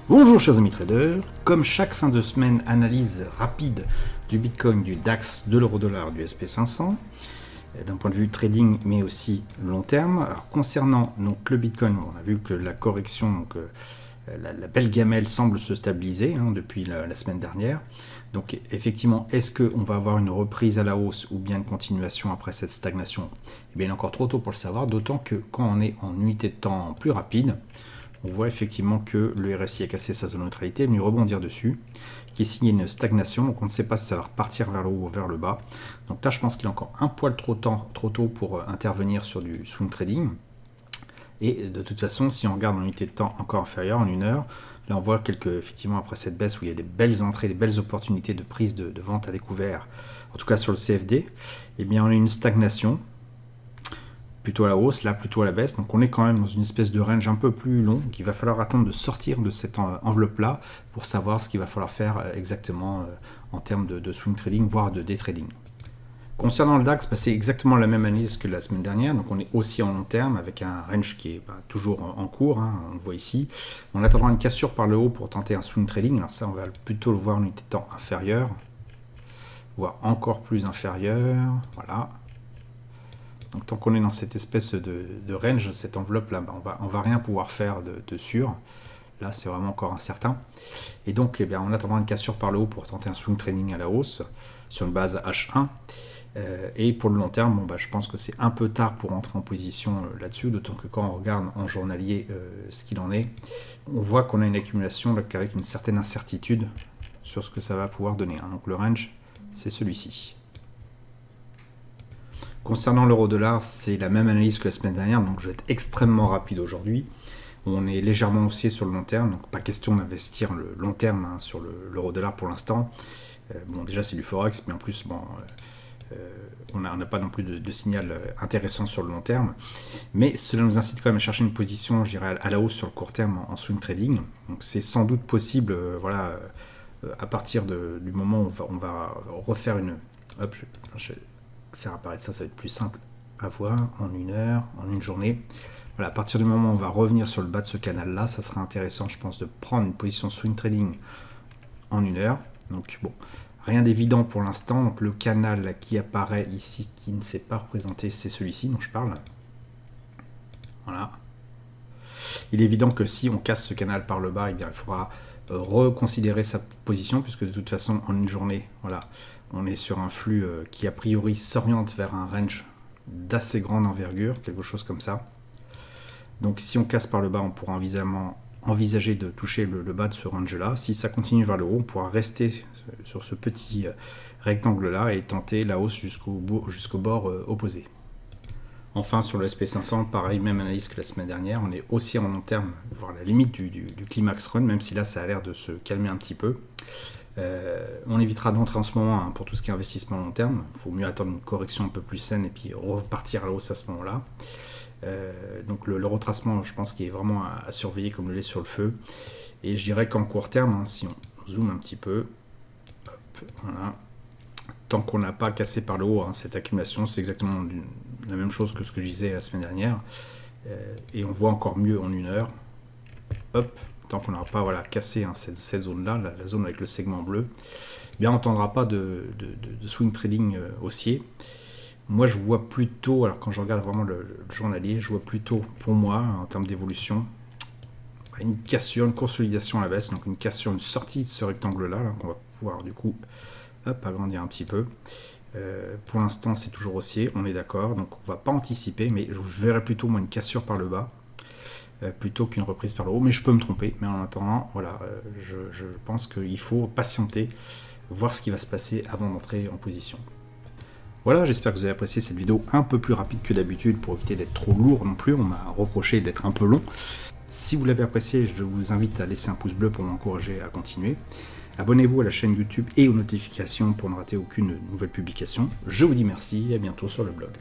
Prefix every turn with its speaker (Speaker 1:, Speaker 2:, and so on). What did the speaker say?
Speaker 1: Bonjour chers amis traders, comme chaque fin de semaine, analyse rapide du Bitcoin, du DAX, de l'euro-dollar, du SP500, d'un point de vue trading mais aussi long terme. Alors concernant donc, le Bitcoin, on a vu que la correction, donc, la belle gamelle semble se stabiliser depuis la semaine dernière. Donc effectivement, est-ce qu'on va avoir une reprise à la hausse ou bien une continuation après cette stagnation? Eh bien il est encore trop tôt pour le savoir, d'autant que quand on est en unité de temps plus rapide, on voit effectivement que le RSI a cassé sa zone de neutralité, est venu rebondir dessus, qui est signé une stagnation, donc on ne sait pas si ça va repartir vers le haut ou vers le bas. Donc là, je pense qu'il est encore un poil trop tôt pour intervenir sur du swing trading. Et de toute façon, si on regarde en unité de temps encore inférieure, en 1 heure, là on voit effectivement après cette baisse où il y a des belles entrées, des belles opportunités de prise de vente à découvert, en tout cas sur le CFD, eh bien on a une stagnation, plutôt à la hausse, là plutôt à la baisse, donc on est quand même dans une espèce de range un peu plus long, qu'il va falloir attendre de sortir de cette enveloppe là pour savoir ce qu'il va falloir faire exactement en termes de swing trading, voire de day trading. Concernant le DAX, c'est exactement la même analyse que la semaine dernière, donc on est aussi en long terme avec un range qui est toujours en cours, on le voit ici. On attendra une cassure par le haut pour tenter un swing trading, alors ça on va plutôt le voir en unité de temps inférieure, voire encore plus inférieure, voilà. Donc tant qu'on est dans cette espèce de range, cette enveloppe là, on va rien pouvoir faire de sûr. Là c'est vraiment encore incertain. Et donc on attendra une cassure par le haut pour tenter un swing trading à la hausse sur une base H1. Et pour le long terme, je pense que c'est un peu tard pour entrer en position là-dessus, d'autant que quand on regarde en journalier ce qu'il en est, on voit qu'on a une accumulation là, avec une certaine incertitude sur ce que ça va pouvoir donner. Donc le range, c'est celui-ci. Concernant l'euro-dollar, c'est la même analyse que la semaine dernière, donc je vais être extrêmement rapide aujourd'hui. On est légèrement haussier sur le long terme, donc pas question d'investir le long terme sur l'euro-dollar pour l'instant. Déjà c'est du forex, mais en plus, on n'a pas non plus de signal intéressant sur le long terme. Mais cela nous incite quand même à chercher une position, je dirais, à la hausse sur le court terme en swing trading. Donc c'est sans doute possible, à partir du moment où on va refaire une... Hop, je vais faire apparaître ça va être plus simple à voir en 1 heure, en une journée. Voilà, à partir du moment où on va revenir sur le bas de ce canal là, ça sera intéressant je pense de prendre une position swing trading en 1 heure. Donc bon, rien d'évident pour l'instant, donc le canal là, qui apparaît ici, qui ne s'est pas représenté, c'est celui-ci dont je parle. Voilà. Il est évident que si on casse ce canal par le bas, il faudra reconsidérer sa position, puisque de toute façon en une journée, voilà, on est sur un flux qui a priori s'oriente vers un range d'assez grande envergure, quelque chose comme ça. Donc si on casse par le bas, on pourra envisager de toucher le bas de ce range là. Si ça continue vers le haut, on pourra rester sur ce petit rectangle là et tenter la hausse jusqu'au bord opposé. Enfin sur le SP500, pareil, même analyse que la semaine dernière, on est aussi en long terme, voire la limite du climax run, même si là ça a l'air de se calmer un petit peu. On évitera d'entrer en ce moment pour tout ce qui est investissement long terme. Il faut mieux attendre une correction un peu plus saine et puis repartir à la hausse à ce moment-là. Donc le retracement, je pense qu'il est vraiment à surveiller comme le lait sur le feu. Et je dirais qu'en court terme, si on zoome un petit peu, hop, voilà, tant qu'on n'a pas cassé par le haut cette accumulation, c'est exactement la même chose que ce que je disais la semaine dernière. Et on voit encore mieux en 1 heure. Hop, tant qu'on n'aura pas cassé cette zone-là, la zone avec le segment bleu, on n'entendra pas de swing trading haussier. Moi, je vois plutôt, alors quand je regarde vraiment le journalier, je vois plutôt, pour moi, en termes d'évolution, une cassure, une consolidation à la baisse, donc une cassure, une sortie de ce rectangle-là, qu'on va pouvoir du coup agrandir un petit peu. Pour l'instant, c'est toujours haussier, on est d'accord, donc on ne va pas anticiper, mais je verrais plutôt moi une cassure par le bas, plutôt qu'une reprise par le haut, mais je peux me tromper. Mais en attendant, je pense qu'il faut patienter, voir ce qui va se passer avant d'entrer en position. Voilà, j'espère que vous avez apprécié cette vidéo un peu plus rapide que d'habitude pour éviter d'être trop lourd non plus. On m'a reproché d'être un peu long. Si vous l'avez apprécié, je vous invite à laisser un pouce bleu pour m'encourager à continuer. Abonnez-vous à la chaîne YouTube et aux notifications pour ne rater aucune nouvelle publication. Je vous dis merci et à bientôt sur le blog.